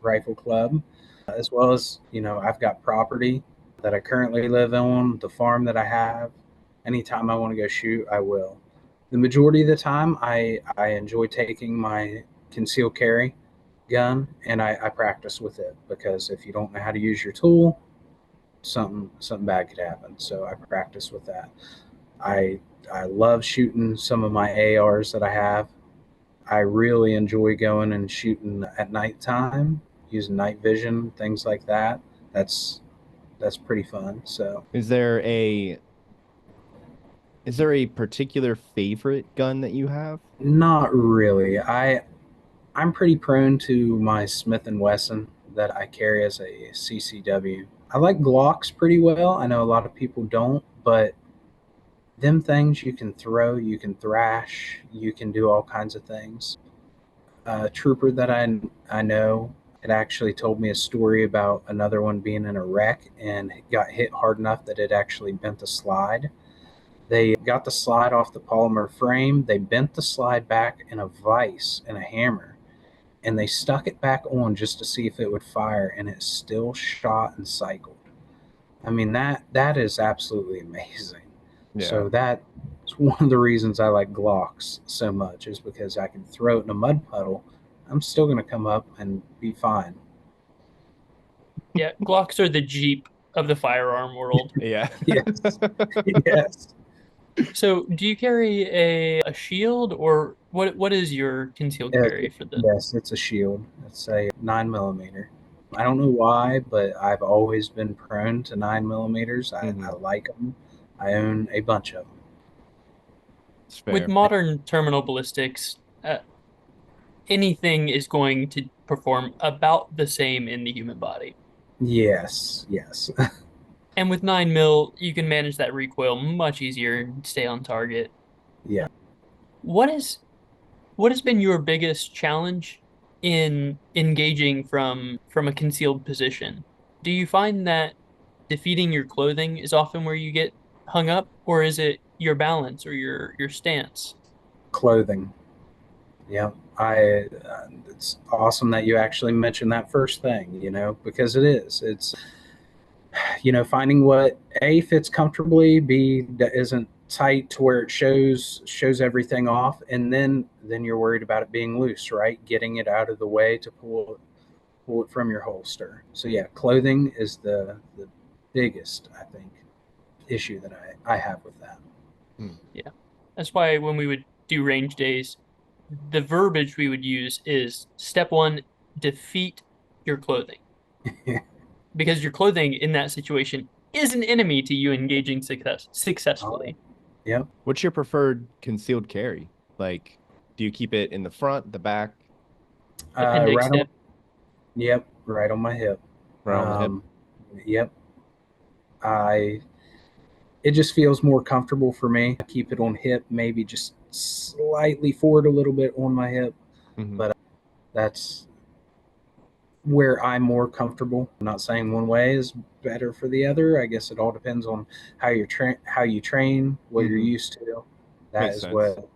Rifle Club, as well as, I've got property that I currently live on, the farm that I have. Anytime I want to go shoot, I will. The majority of the time, I enjoy taking my concealed carry gun and I practice with it, because if you don't know how to use your tool, something bad could happen. So I practice with that. I I love shooting some of my ARs that I have. I really enjoy going and shooting at nighttime, using night vision, things like that. That's that's pretty fun. So is there a particular favorite gun that you have? not really. I'm pretty prone to my Smith and Wesson that I carry as a CCW. I like Glocks pretty well. I know a lot of people don't, but them things you can throw, you can thrash, you can do all kinds of things. A trooper that I know had actually told me a story about another one being in a wreck and got hit hard enough that it actually bent the slide. They got the slide off the polymer frame. They bent the slide back in a vise and a hammer, and they stuck it back on just to see if it would fire, and it still shot and cycled. I mean, that is absolutely amazing. Yeah. So that's one of the reasons I like Glocks so much, is because I can throw it in a mud puddle. I'm still going to come up and be fine. Yeah, Glocks are the Jeep of the firearm world. Yeah. Yes. Yes. So, do you carry a shield, or what is your concealed carry for the? Yes, it's a shield. It's a 9 millimeter. I don't know why, but I've always been prone to 9 millimeters. I Mhm. like them. I own a bunch of them. It's With fair. modern terminal ballistics, anything is going to perform about the same in the human body. Yes, yes. And with 9 mil, you can manage that recoil much easier and stay on target. Yeah. What is what has been your biggest challenge in engaging from a concealed position? Do you find that defeating your clothing is often where you get hung up, or is it your balance or your stance? Clothing. Yeah. It's awesome that you actually mentioned that first thing, because it is. It's, finding what A, fits comfortably, B, that isn't tight to where it shows everything off, and then you're worried about it being loose, right? Getting it out of the way to pull it from your holster. So yeah, clothing is the biggest, I think, issue that I have with that. Yeah. That's why when we would do range days, the verbiage we would use is step one, defeat your clothing. Because your clothing in that situation is an enemy to you engaging Oh, successfully. yep. What's your preferred concealed carry? Like, do you keep it in the front, the back, Appendix Right on. hip. Yep, right on my hip. right on the hip? Um, yep. I It just feels more comfortable for me. I keep it on hip, maybe just slightly forward a little bit on my hip, Hmm. but that's where I'm more comfortable. I'm not saying one way is better for the other. I guess it all depends on how you train, what you're Hmm. used to. That Makes is sense. what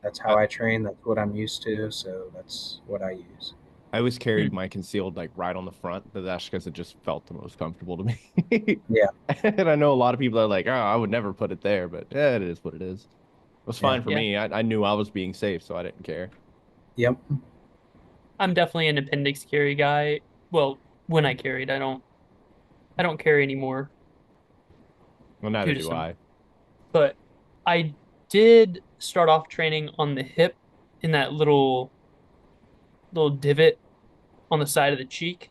That's how I, I train. That's what I'm used to. So that's what I use. I always carried Hmm. my concealed like right on the front, but that's because it just felt the most comfortable to me. Yeah, And I know a lot of people are like, oh, I would never put it there, but yeah, it is what it is. It was yeah, fine for Yeah. me. I knew I was being safe, so I didn't care. yep, I'm definitely an appendix carry guy. Well, when I carried, I don't carry anymore Well, neither due to do some, I. but I did start off training on the hip in that little divot on the side of the cheek.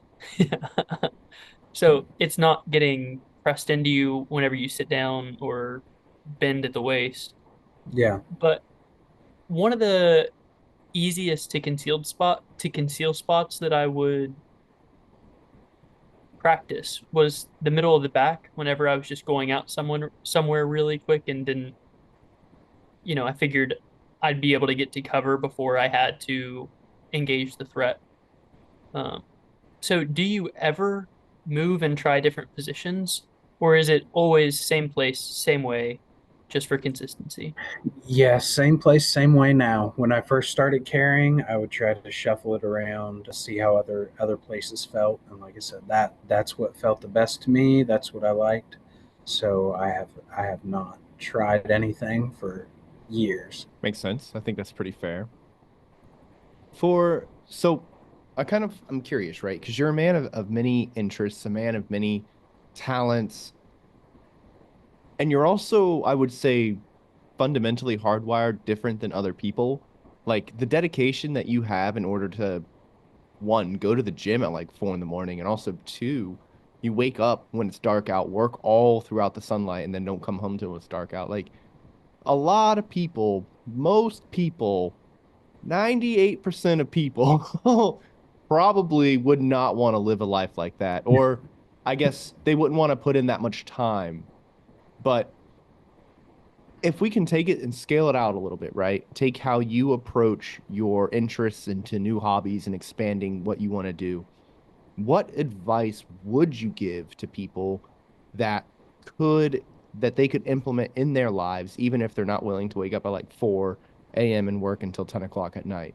So it's not getting pressed into you whenever you sit down or bend at the waist. yeah. But one of the easiest to conceal spots that I would practice was the middle of the back whenever I was just going out somewhere really quick and didn't, I figured I'd be able to get to cover before I had to engage the threat. Um, so do you ever move and try different positions, or is it always same place, same way, just for consistency? Yeah, same place, same way now. When I first started carrying, I would try to shuffle it around to see how other places felt. And like I said, that's what felt the best to me. That's what I liked. So I have not tried anything for years. Makes sense. I think that's pretty fair. For so I'm curious, right? Because you're a man of many interests, a man of many talents, and you're also, I would say, fundamentally hardwired different than other people. Like the dedication that you have in order to one, go to the gym at like 4 in the morning, and also two, you wake up when it's dark out, work all throughout the sunlight, and then don't come home till it's dark out. Like a lot of people, most people 98% of people probably would not want to live a life like that. Or I guess they wouldn't want to put in that much time. But if we can take it and scale it out a little bit, right? Take how you approach your interests into new hobbies and expanding what you want to do. What advice would you give to people that could that they could implement in their lives, even if they're not willing to wake up at like 4 a.m. and work until 10 o'clock at night?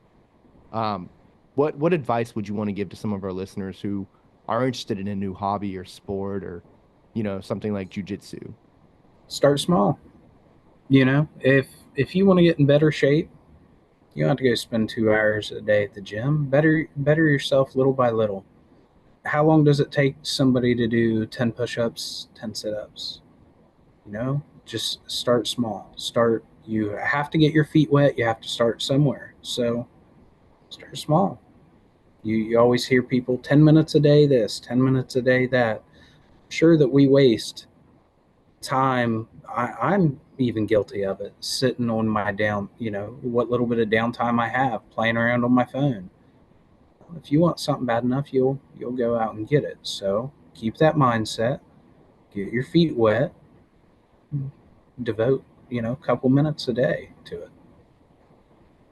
Um, what advice would you want to give to some of our listeners who are interested in a new hobby or sport or, something like jujitsu? Start small. If you want to get in better shape, you don't have to go spend 2 hours a day at the gym. Better yourself little by little. How long does it take somebody to do 10 push-ups, 10 sit-ups? Just start small. You have to get your feet wet. You have to start somewhere. So start small. You always hear people 10 minutes a day this, 10 minutes a day that. Sure that we waste time. I'm even guilty of it, sitting on my what little bit of downtime I have, playing around on my phone. If you want something bad enough, you'll go out and get it. So keep that mindset, get your feet wet, devote, a couple minutes a day to it.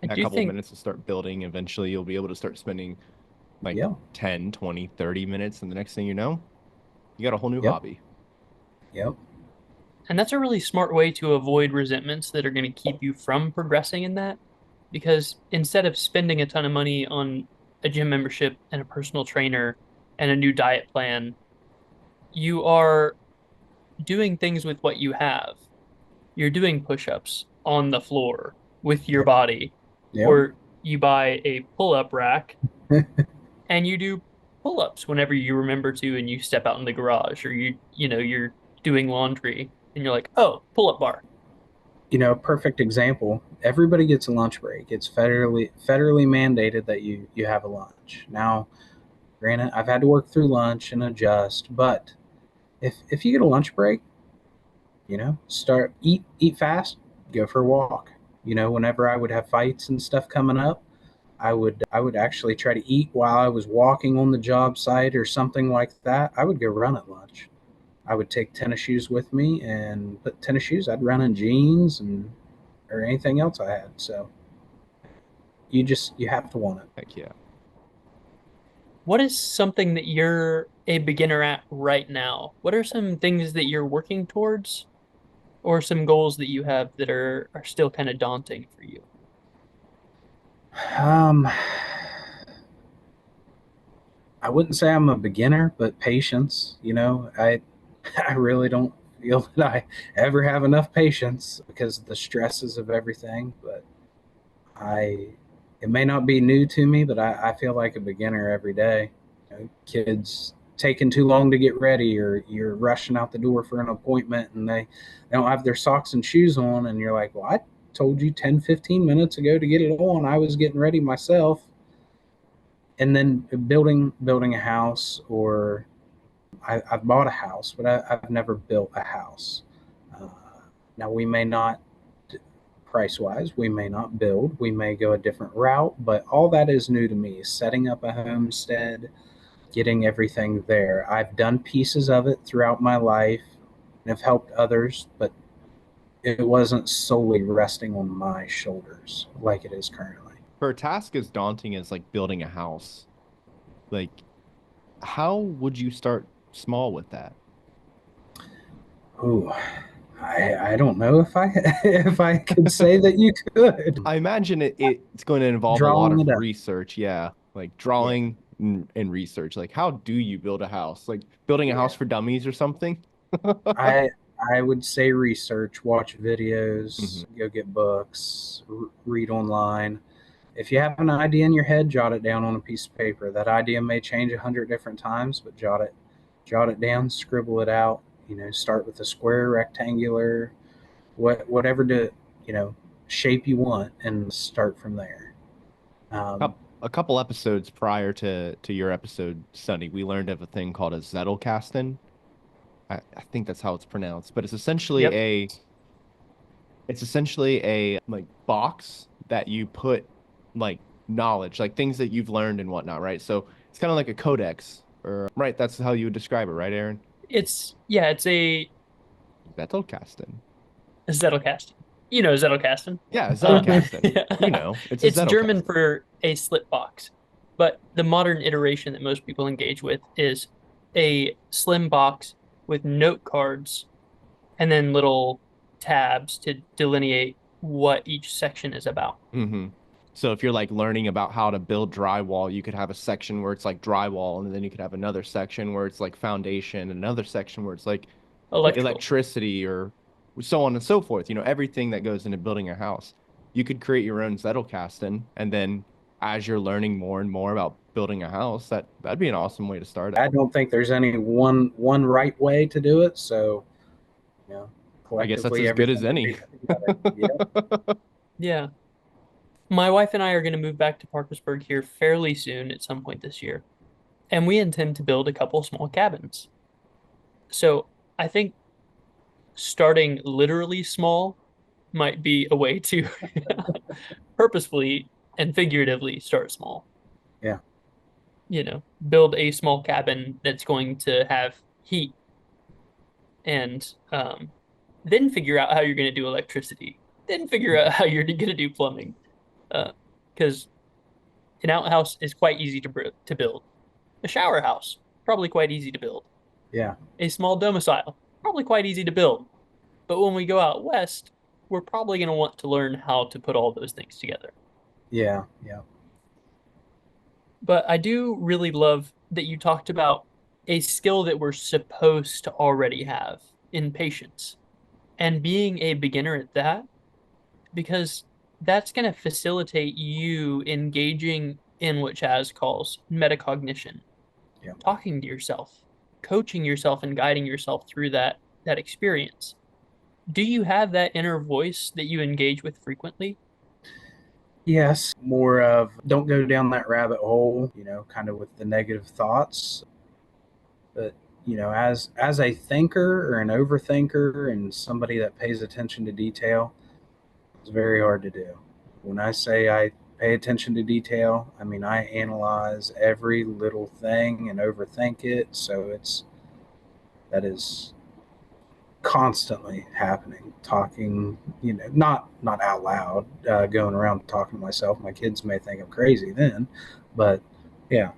I A do couple of think, minutes to start building. Eventually, you'll be able to start spending like Yeah. 10, 20, 30 minutes. And the next thing you know, you got a whole new Yep. hobby. Yep. and that's a really smart way to avoid resentments that are going to keep you from progressing in that. Because instead of spending a ton of money on a gym membership and a personal trainer and a new diet plan, you are doing things with what you have. you're doing push-ups on the floor with your body, Yep. or you buy a pull-up rack and you do pull-ups whenever you remember to and you step out in the garage, or you're doing laundry and you're like, "Oh, pull-up bar." Perfect example. Everybody gets a lunch break. It's federally mandated that you have a lunch. Now, granted, I've had to work through lunch and adjust, but if you get a lunch break, start eat fast, go for a walk. Whenever I would have fights and stuff coming up, I would actually try to eat while I was walking on the job site or something like that. I would go run at lunch. I would take tennis shoes with me and put tennis shoes. I'd run in jeans and or anything else I had. So you have to want it. Heck yeah. What is something that you're a beginner at right now? What are some things that you're working towards, or some goals that you have that are still kind of daunting for you? Um, I wouldn't say I'm a beginner, but patience. I really don't feel that I ever have enough patience because of the stresses of everything. But it may not be new to me, but I feel like a beginner every day. Kids taking too long to get ready, or you're rushing out the door for an appointment and they don't have their socks and shoes on, and you're like, well, I told you 10, 15 minutes ago to get it on. I was getting ready myself. And then building a house, or I've bought a house, but I've never built a house. Uh, Now we may not, price wise, we may not build, we may go a different route, but all that is new to me. Setting up a homestead, getting everything there. I've done pieces of it throughout my life and have helped others, but it wasn't solely resting on my shoulders like it is currently. For a task as daunting as like building a house, like how would you start small with that? Ooh, I don't know if I if I could say that you could. I imagine it's going to involve a lot Drawing of it up. research. Yeah. Like Yeah, drawing and research. Like, how do you build a house? Like building a house yeah. for dummies or something? I I would say research, watch videos, Hmm. go get books, read online. If you have an idea in your head, jot it down on a piece of paper. That idea may change 100 different times, but jot it down, scribble it out. Start with a square, rectangular, whatever shape you want, and start from there. Um, A couple episodes prior to your episode, Sonny, we learned of a thing called a Zettelkasten. I think that's how it's pronounced, but Yep. it's essentially a like box that you put like knowledge, like things that you've learned and whatnot, right? So it's kind of like a codex, or right? That's how you would describe it, right, Aaron? It's Zettelkasten. a Zettelkasten. You know Zettelkasten. Yeah, Uh, Zettelkasten. You know, it's a it's German Zettelkasten. for a slip box, but the modern iteration that most people engage with is a slim box with note cards and then little tabs to delineate what each section is about. Hmm. So if you're like learning about how to build drywall, you could have a section where it's like drywall, and then you could have another section where it's like foundation, another section where it's like Electrical. electricity or so on and so forth. You know, everything that goes into building a house. You could create your own Zettelkasten, and then as you're learning more and more about building a house, that'd be an awesome way to start I out. don't think there's any one right way to do it. So, you know, I guess that's collectively, as good as everything will be any. put together. Yep. Yeah. My wife and I are going to move back to Parkersburg here fairly soon at some point this year, and we intend to build a couple small cabins. So I think starting literally small might be a way to purposefully and figuratively start small. Yeah. Build a small cabin that's going to have heat, and then figure out how you're going to do electricity, then figure out how you're going to do plumbing. Because an outhouse is quite easy to build. A shower house, probably quite easy to build. Yeah. A small domicile, probably quite easy to build. But when we go out west, we're probably going to want to learn how to put all those things together. Yeah. Yeah. But I do really love that you talked about a skill that we're supposed to already have in patience. and being a beginner at that, because that's going to facilitate you engaging in what Chaz calls metacognition, Yeah. talking to yourself, coaching yourself and guiding yourself through that experience. Do you have that inner voice that you engage with frequently? Yes, more of don't go down that rabbit hole, kind of with the negative thoughts. But, as a thinker or an overthinker and somebody that pays attention to detail, it's very hard to do. When I say I pay attention to detail, I mean I analyze every little thing and overthink it. So that is constantly happening. Talking, not out loud, going around talking to myself. My kids may think I'm crazy then, but yeah,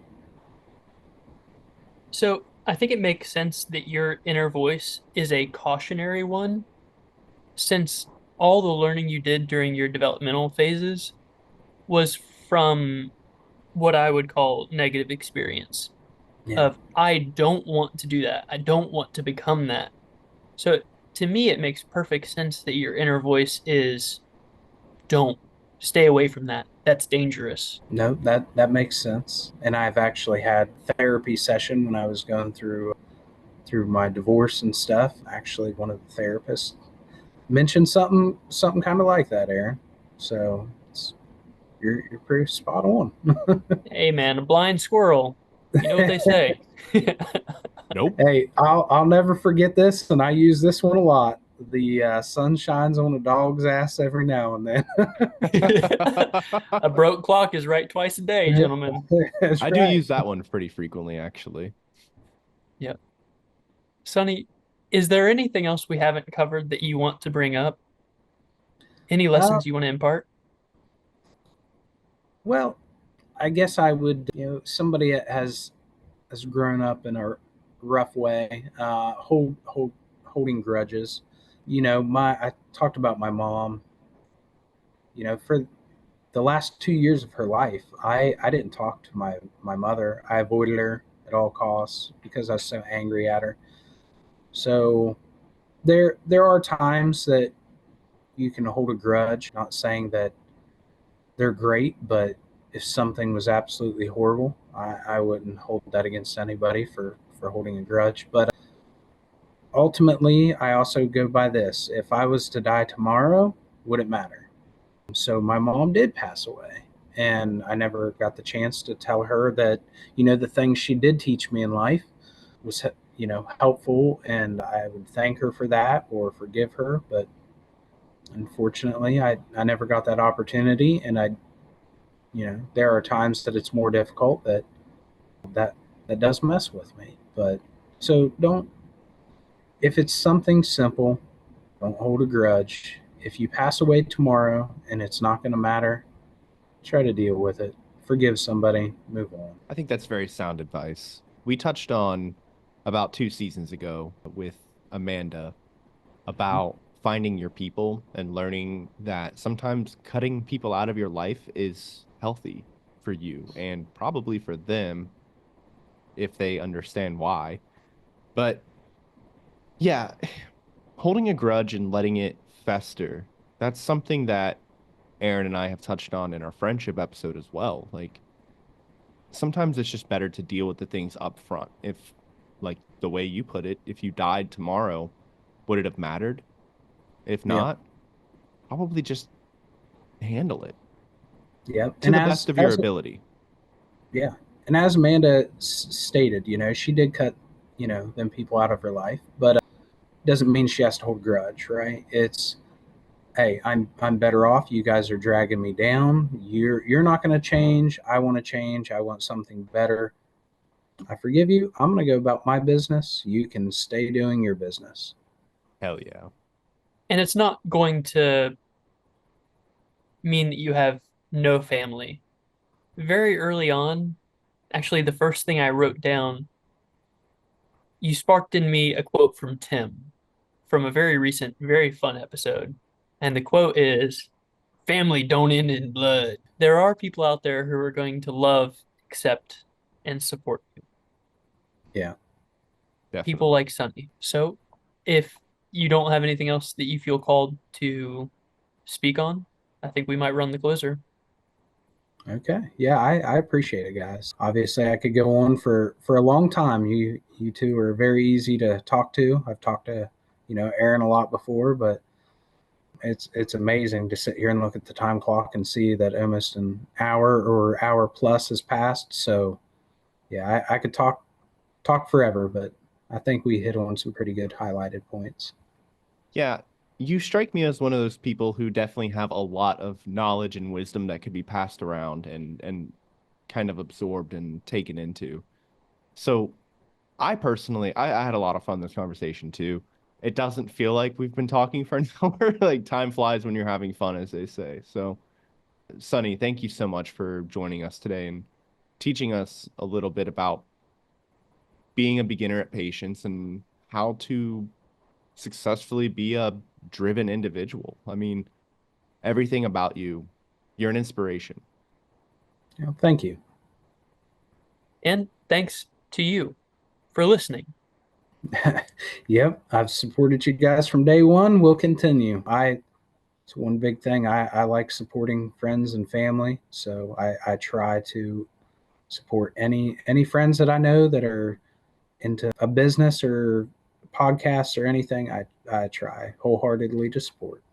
So I think it makes sense that your inner voice is a cautionary one, since all the learning you did during your developmental phases was from what I would call negative experience yeah. of I don't want to do that. I don't want to become that. So to me, it makes perfect sense that your inner voice is don't stay away from that. That's dangerous. No, that makes sense. And I've actually had therapy session when I was going through my divorce and stuff. Actually, one of the therapists mentioned something kind of like that, Aaron. So you're pretty spot on. Hey man, a blind squirrel. You know what they say. Nope. Hey, I'll never forget this, and I use this one a lot. The sun shines on a dog's ass every now and then. A broke clock is right twice a day, gentlemen. That's I do right. use that one pretty frequently, actually. Yep. Sonny, is there anything else we haven't covered that you want to bring up? Any Uh, lessons you want to impart? well, I guess I would, somebody that has grown up in a rough way, holding grudges. I talked about my mom. For the last 2 years of her life, I didn't talk to my mother. I avoided her at all costs because I was so angry at her. So there are times that you can hold a grudge. Not saying that they're great, but if something was absolutely horrible, I wouldn't hold that against anybody for holding a grudge. But ultimately, I also go by this: if I was to die tomorrow, would it matter? So my mom did pass away, and I never got the chance to tell her that the things she did teach me in life was helpful, and I would thank her for that or forgive her. But unfortunately, I never got that opportunity, and there are times that it's more difficult that that does mess with me. But so don't, if it's something simple, don't hold a grudge. If you pass away tomorrow and it's not going to matter, try to deal with it. Forgive somebody, move on. I think that's very sound advice. We touched on about 2 seasons ago with Amanda about finding your people and learning that sometimes cutting people out of your life is healthy for you and probably for them if they understand why. But yeah, holding a grudge and letting it fester, that's something that Aaron and I have touched on in our friendship episode as well. Like sometimes it's just better to deal with the things up front. If, like the way you put it, if you died tomorrow, would it have mattered? If Yeah, not, probably just handle it yeah. to And the best as of your as ability. yeah, and as Amanda stated, she did cut them people out of her life, but doesn't mean she has to hold a grudge, right? It's, hey, I'm better off. You guys are dragging me down. You're not going to change. I want to change. I want something better. I forgive you. I'm going to go about my business. You can stay doing your business. Hell yeah. And it's not going to mean that you have no family. Very early on, actually, the first thing I wrote down, you sparked in me a quote from Tim from a very recent, very fun episode. And the quote is, family don't end in blood. There are people out there who are going to love, accept, and support you. Yeah. People Definitely. like Sonny. So if you don't have anything else that you feel called to speak on, I think we might run the closer. Okay. Yeah, I appreciate it, guys. Obviously, I could go on for a long time. You two are very easy to talk to. I've talked to, Aaron a lot before, but it's amazing to sit here and look at the time clock and see that almost an hour or hour plus has passed. So, yeah, I could talk forever, but I think we hit on some pretty good highlighted points. Yeah, you strike me as one of those people who definitely have a lot of knowledge and wisdom that could be passed around and kind of absorbed and taken into. So I personally, I had a lot of fun in this conversation too. It doesn't feel like we've been talking for an hour. Like time flies when you're having fun, as they say. So, Sonny, thank you so much for joining us today and teaching us a little bit about being a beginner at patience and how to successfully be a driven individual. I mean, everything about you, you're an inspiration. Thank you. And thanks to you for listening. Yep, I've supported you guys from day one. We'll continue. It's one big thing. I like supporting friends and family, so I try to support any friends that I know that are into a business or podcasts or anything. I try wholeheartedly to support.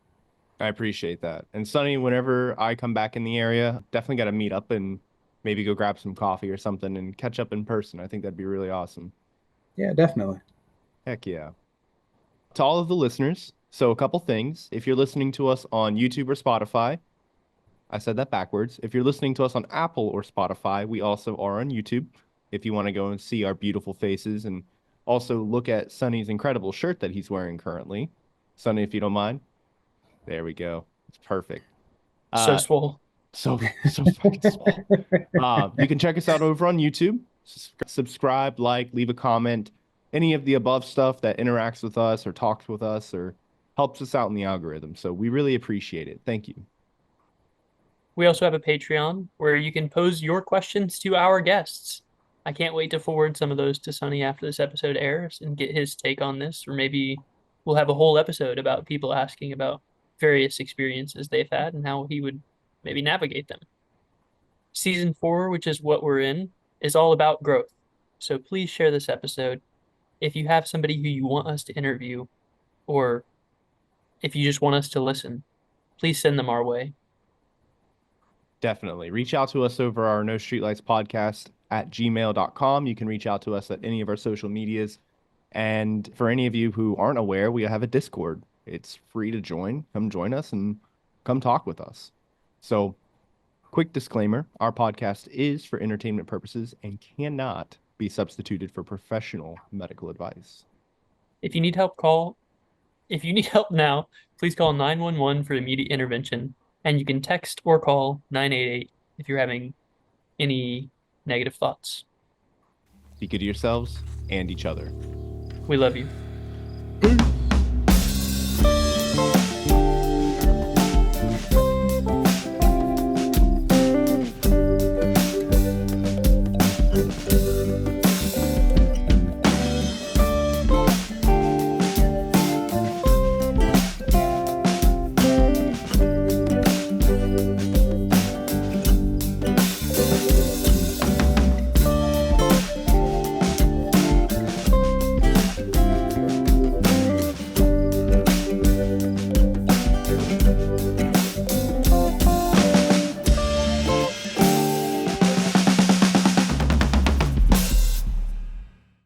I appreciate that. And Sonny, whenever I come back in the area, definitely got to meet up and maybe go grab some coffee or something and catch up in person. I think that'd be really awesome. Yeah, definitely. Heck yeah. To all of the listeners, so a couple things. If you're listening to us on YouTube or Spotify, I said that backwards. If you're listening to us on Apple or Spotify, we also are on YouTube. If you want to go and see our beautiful faces and also look at Sonny's incredible shirt that he's wearing currently. Sonny, if you don't mind. There we go. It's perfect. So Uh, swole. so fucking small. You can check us out over on YouTube. Subscribe, like, leave a comment. Any of the above stuff that interacts with us or talks with us or helps us out in the algorithm. So we really appreciate it. Thank you. We also have a Patreon where you can pose your questions to our guests. I can't wait to forward some of those to Sonny after this episode airs and get his take on this, or maybe we'll have a whole episode about people asking about various experiences they've had and how he would maybe navigate them. Season 4, which is what we're in, is all about growth. So please share this episode. If you have somebody who you want us to interview, or if you just want us to listen, please send them our way. Definitely. Reach out to us over our No Streetlights podcast at gmail.com. You can reach out to us at any of our social medias. And for any of you who aren't aware, we have a Discord. It's free to join. Come join us and come talk with us. So, quick disclaimer, our podcast is for entertainment purposes and cannot be substituted for professional medical advice. If you need help, call. If you need help now, please call 911 for immediate intervention, and you can text or call 988 if you're having any negative thoughts. Be good to yourselves and each other. We love you.